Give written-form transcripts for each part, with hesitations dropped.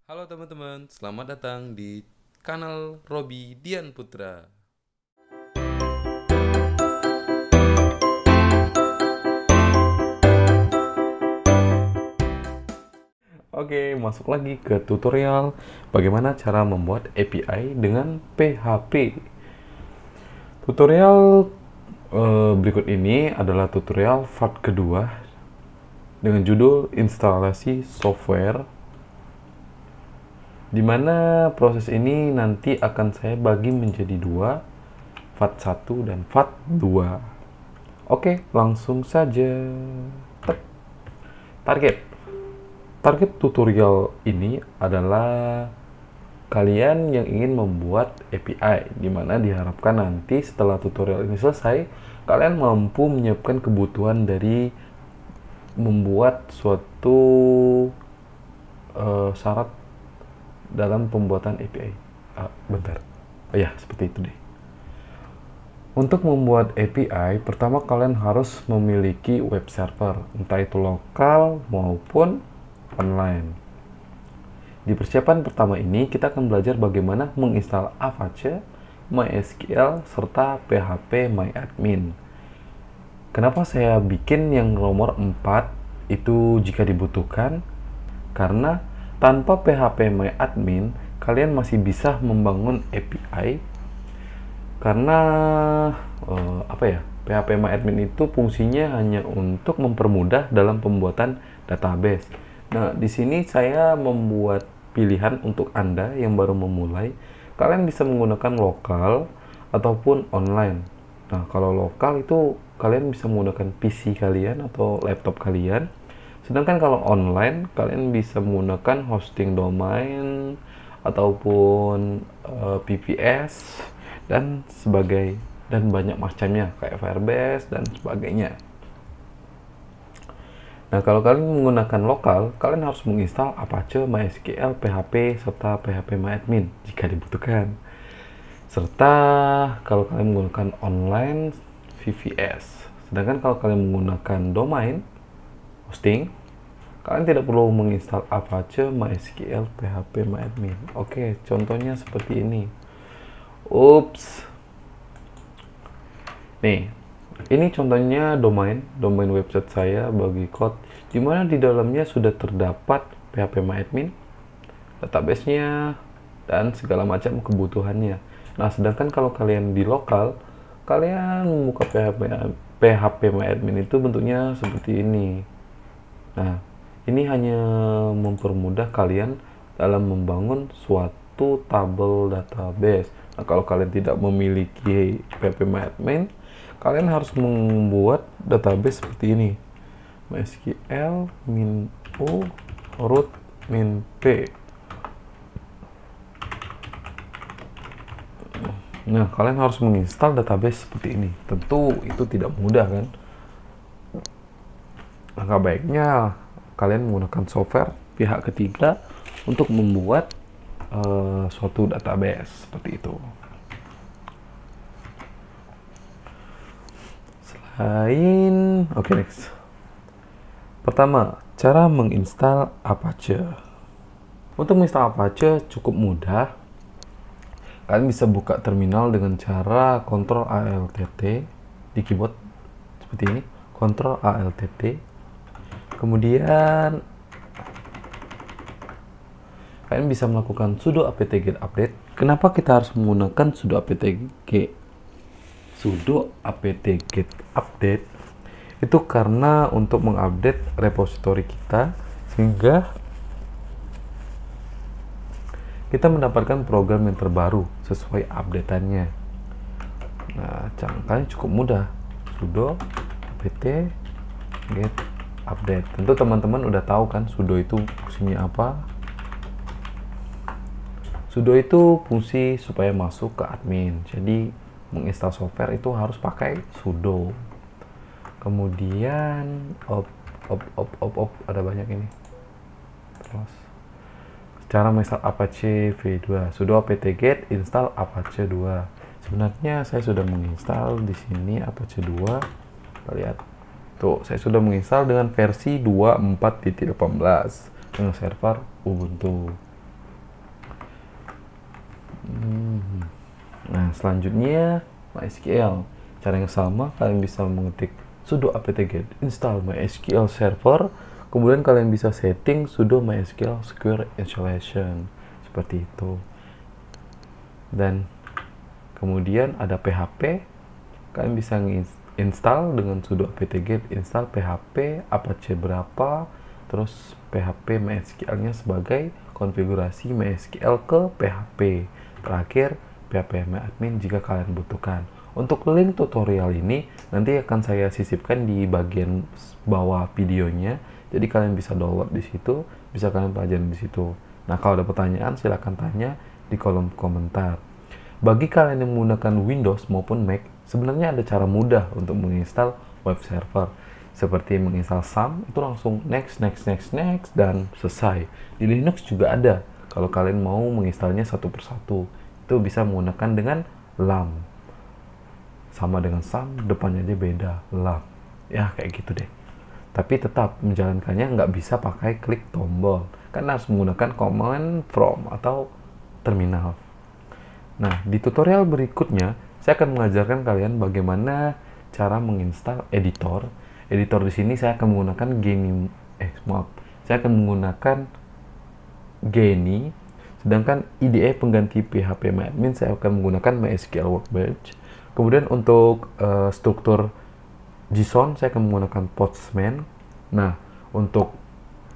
Halo teman-teman, selamat datang di kanal Robi Dian Putra. Oke, masuk lagi ke tutorial bagaimana cara membuat API dengan PHP. Tutorial berikut ini adalah tutorial part kedua dengan judul instalasi software, di mana proses ini nanti akan saya bagi menjadi dua, part 1 dan part 2. Oke, langsung saja. Target tutorial ini adalah kalian yang ingin membuat API, di mana diharapkan nanti setelah tutorial ini selesai, kalian mampu menyiapkan kebutuhan dari membuat suatu syarat dalam pembuatan API. Bentar. Oh ya, seperti itu deh. Untuk membuat API, pertama kalian harus memiliki web server, entah itu lokal maupun online. Di persiapan pertama ini, kita akan belajar bagaimana menginstal Apache, MySQL, serta PHP MyAdmin. Kenapa saya bikin yang nomor 4 itu jika dibutuhkan? Karena tanpa PHP MyAdmin, kalian masih bisa membangun API. Karena PHP MyAdmin itu fungsinya hanya untuk mempermudah dalam pembuatan database. Nah, di sini saya membuat pilihan untuk Anda yang baru memulai. Kalian bisa menggunakan lokal ataupun online. Nah, kalau lokal itu kalian bisa menggunakan PC kalian atau laptop kalian. Sedangkan kalau online, kalian bisa menggunakan hosting domain ataupun VPS dan banyak macamnya kayak Firebase dan sebagainya. Nah, kalau kalian menggunakan lokal, kalian harus menginstal Apache, MySQL, PHP, serta PHP MyAdmin jika dibutuhkan. Serta kalau kalian menggunakan online, VPS. Sedangkan kalau kalian menggunakan domain, hosting, kalian tidak perlu menginstal Apache, MySQL, PHP MyAdmin. Oke, contohnya seperti ini. Ups. Nih, ini contohnya domain website saya bagi code, di mana di dalamnya sudah terdapat PHP MyAdmin, database-nya, dan segala macam kebutuhannya. Nah, sedangkan kalau kalian di lokal, kalian membuka PHP MyAdmin itu bentuknya seperti ini. Nah, ini hanya mempermudah kalian dalam membangun suatu tabel database. Nah, kalau kalian tidak memiliki PHP MyAdmin, kalian harus membuat database seperti ini. MySQL min u root min p. Nah, kalian harus menginstal database seperti ini. Tentu itu tidak mudah, kan? Langkah baiknya kalian menggunakan software pihak ketiga untuk membuat suatu database seperti itu. Next. Pertama, cara menginstal Apache. Untuk menginstal Apache cukup mudah. Kalian bisa buka terminal dengan cara Ctrl Alt di keyboard seperti ini. Ctrl Alt. Kemudian kalian bisa melakukan sudo apt-get update. Kenapa kita harus menggunakan sudo apt-get update? Itu karena untuk mengupdate repositori kita sehingga kita mendapatkan program yang terbaru sesuai update-annya. Nah, caranya cukup mudah. Sudo apt-get update. Tentu teman-teman udah tahu kan sudo itu fungsinya apa. Sudo itu fungsi supaya masuk ke admin. Jadi menginstal software itu harus pakai sudo. Kemudian ada banyak ini. Terus cara menginstal Apache v2, sudo apt-get install Apache 2. Sebenarnya saya sudah menginstal di sini Apache 2. Kita lihat. Tuh, saya sudah menginstal dengan versi 24.18 dengan server Ubuntu. Nah, selanjutnya MySQL. Cara yang sama, kalian bisa mengetik sudo apt-get install MySQL server, kemudian kalian bisa setting sudo MySQL secure installation seperti itu. Dan kemudian ada PHP, kalian bisa install dengan sudo apt-get install PHP Apache berapa, terus PHP MySQL-nya sebagai konfigurasi MySQL ke PHP. Terakhir, PHP admin jika kalian butuhkan. Untuk link tutorial ini nanti akan saya sisipkan di bagian bawah videonya. Jadi kalian bisa download di situ, bisa kalian pelajari di situ. Nah, kalau ada pertanyaan silahkan tanya di kolom komentar. Bagi kalian yang menggunakan Windows maupun Mac, sebenarnya ada cara mudah untuk menginstal web server. Seperti menginstal SAM, itu langsung next, dan selesai. Di Linux juga ada. Kalau kalian mau menginstalnya satu persatu, itu bisa menggunakan dengan LAM. Sama dengan SAM, depannya aja beda, LAM. Ya, kayak gitu deh. Tapi tetap menjalankannya nggak bisa pakai klik tombol, karena harus menggunakan command from atau terminal. Nah, di tutorial berikutnya, saya akan mengajarkan kalian bagaimana cara menginstal editor. Editor di sini saya akan menggunakan saya akan menggunakan Genie, sedangkan IDE pengganti PHPMyAdmin saya akan menggunakan MySQL Workbench. Kemudian untuk struktur JSON saya akan menggunakan Postman. Nah, untuk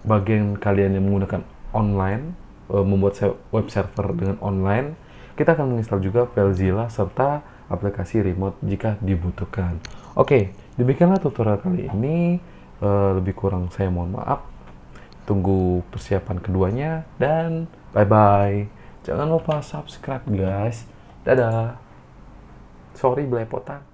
bagian kalian yang menggunakan online, membuat web server dengan online, kita akan menginstal juga FileZilla serta aplikasi remote jika dibutuhkan. Oke, demikianlah tutorial kali ini. Lebih kurang saya mohon maaf. Tunggu persiapan keduanya dan bye-bye. Jangan lupa subscribe guys. Dadah. Sorry belepotan.